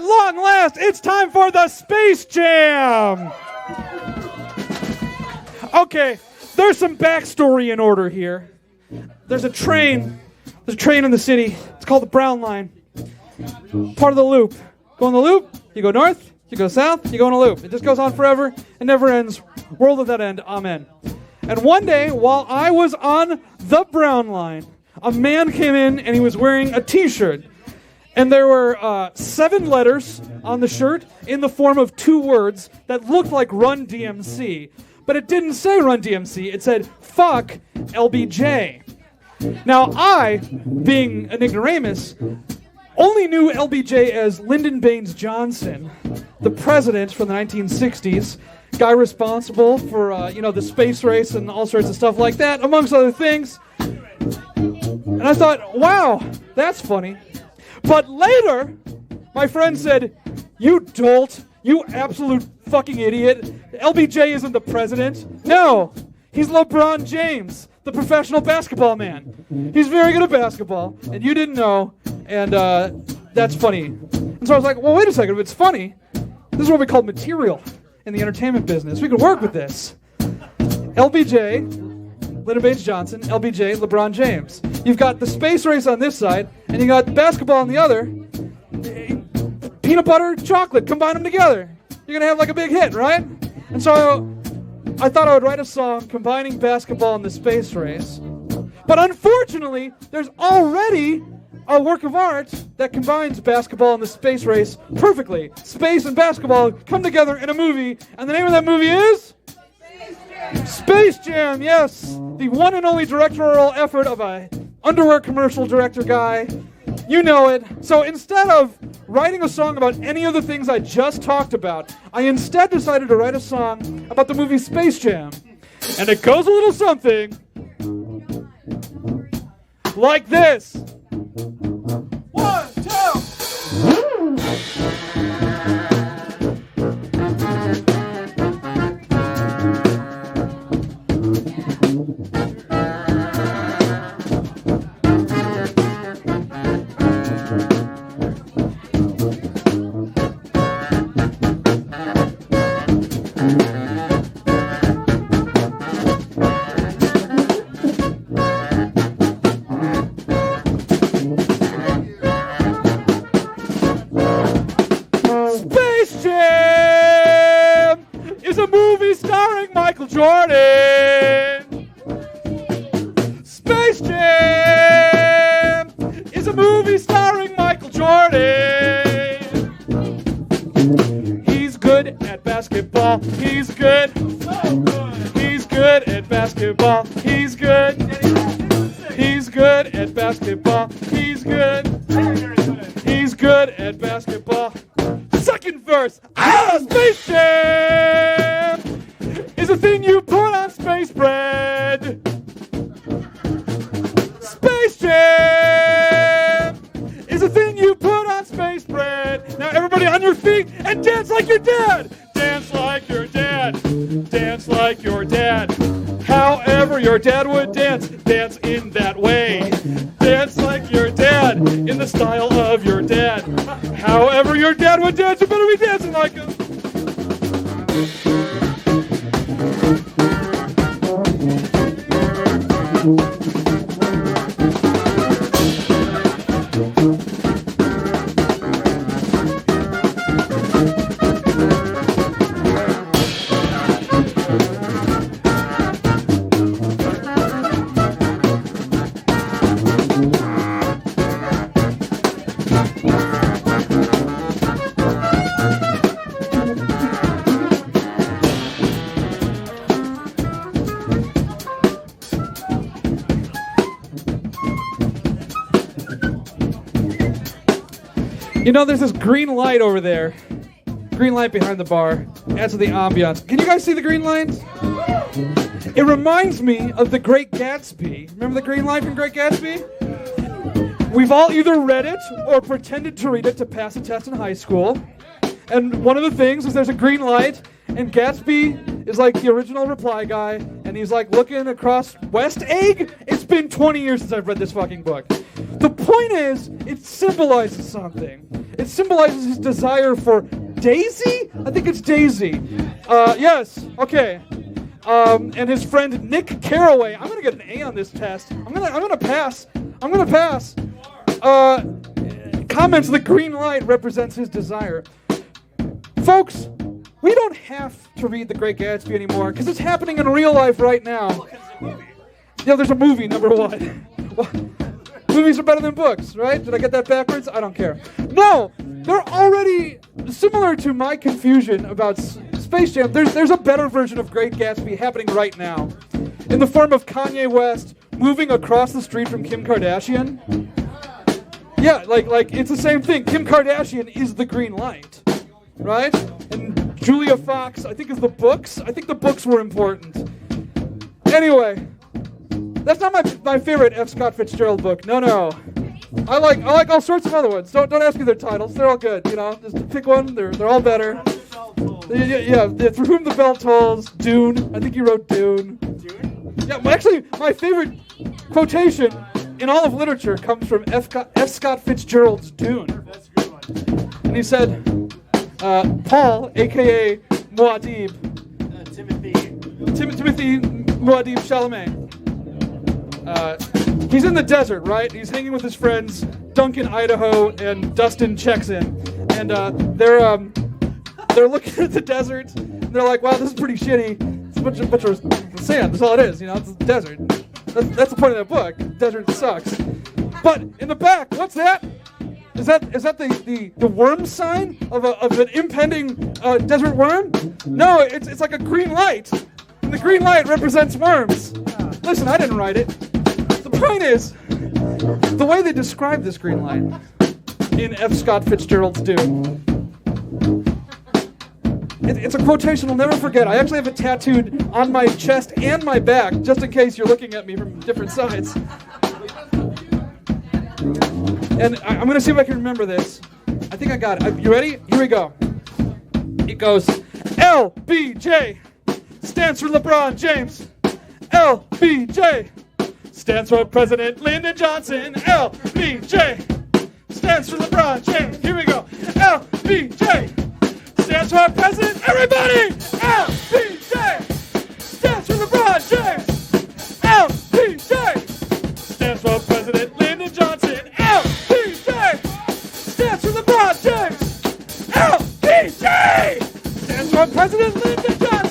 At long last, it's time for the Space Jam! Okay, there's some backstory in order here. There's a train in the city. It's called the Brown Line. Part of the loop. Go on the loop, you go north, you go south, you go on a loop. It just goes on forever, it never ends. World without end, amen. And one day, while I was on the Brown Line, a man came in and he was wearing a t-shirt. And there were 7 letters on the shirt in the form of 2 words that looked like Run DMC. But it didn't say Run DMC, it said, fuck LBJ. Now I, being an ignoramus, only knew LBJ as Lyndon Baines Johnson, the president from the 1960s, guy responsible for, the space race and all sorts of stuff like that, amongst other things. And I thought, wow, that's funny. But later, my friend said, you dolt, you absolute fucking idiot. LBJ isn't the president. No, he's LeBron James, the professional basketball man. He's very good at basketball, and you didn't know, and that's funny. And so I was like, well, wait a second, if it's funny, this is what we call material in the entertainment business. We could work with this. LBJ, Lyndon Baines Johnson, LBJ, LeBron James. You've got the space race on this side, and you got basketball on the other. Peanut butter, chocolate, combine them together. You're going to have like a big hit, right? And so I thought I would write a song combining basketball and the space race. But unfortunately, there's already a work of art that combines basketball and the space race perfectly. Space and basketball come together in a movie, and the name of that movie is? Space Jam, yes. The one and only directorial effort of a underwear commercial director guy. You know it. So instead of writing a song about any of the things I just talked about, I instead decided to write a song about the movie Space Jam. And it goes a little something like this. 1, 2. Jordan. Space Jam is a movie starring Michael Jordan. He's good at basketball. He's good. He's good at basketball. He's good. He's good at basketball. He's good. He's good at basketball. Second verse. Space Jam is a thing you put on space bread. Space Jam is a thing you put on space bread. Now everybody on your feet and dance like your dad. Dance like your dad. Dance like your dad. However your dad would dance. Dance in that way. Dance like your dad in the style of your dad. However your dad would dance, you better be dancing like him. You know, there's this green light over there. Green light behind the bar. Adds to the ambiance. Can you guys see the green light? It reminds me of The Great Gatsby. Remember the green light from Great Gatsby? We've all either read it or pretended to read it to pass a test in high school. And one of the things is there's a green light, and Gatsby is like the original reply guy, and and he's like looking across West Egg. It's been 20 years since I've read this fucking book. The point is, it symbolizes something. It symbolizes his desire for Daisy? I think it's Daisy. Yes, okay. And his friend Nick Carraway. I'm gonna get an A on this test. I'm gonna pass. Comments the green light represents his desire. Folks, we don't have to read The Great Gatsby anymore because it's happening in real life right now. Yeah, there's a movie, number one. Movies are better than books, right? Did I get that backwards? I don't care. No, they're already similar to my confusion about Space Jam. There's a better version of Great Gatsby happening right now in the form of Kanye West moving across the street from Kim Kardashian. Yeah, like it's the same thing. Kim Kardashian is the green light, right? And Julia Fox, I think, is the books. I think the books were important. Anyway, that's not my favorite F. Scott Fitzgerald book. No. I like all sorts of other ones. Don't ask me their titles. They're all good. You know, just pick one. They're all better. Yeah. For Whom the Bell Tolls. Dune. I think you wrote Dune. Dune? Yeah. Well, actually, my favorite quotation in all of literature comes from F. Scott Fitzgerald's Dune. That's a good one. And he said, Paul, a.k.a. Muad'Dib. Timothy Muad'Dib Chalamet. He's in the desert, right? He's hanging with his friends Duncan, Idaho, and Dustin checks in, and they're looking at the desert. And they're like, "Wow, this is pretty shitty. It's a bunch of sand. That's all it is. You know, it's a desert. That's the point of that book. Desert sucks." But in the back, what's that? Is that the worm sign of an impending desert worm? No, it's like a green light, and the green light represents worms. Listen, I didn't write it. The point is, the way they describe this green light in F. Scott Fitzgerald's Dune, it's a quotation I'll never forget. I actually have it tattooed on my chest and my back, just in case you're looking at me from different sides. And I'm going to see if I can remember this. I think I got it. You ready? Here we go. It goes, LBJ stands for LeBron James. LBJ stands for President Lyndon Johnson. LBJ stands for LeBron James. Here we go. LBJ stands for President. Everybody! LBJ stands for LeBron James. LBJ stands for President Lyndon Johnson. LBJ stands for LeBron James. LBJ stands for President Lyndon Johnson.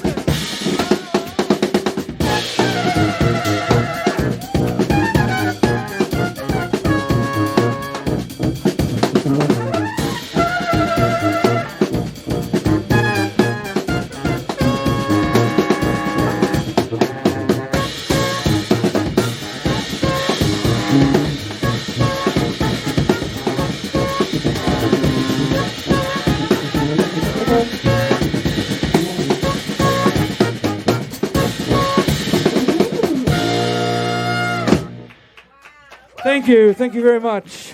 Thank you very much.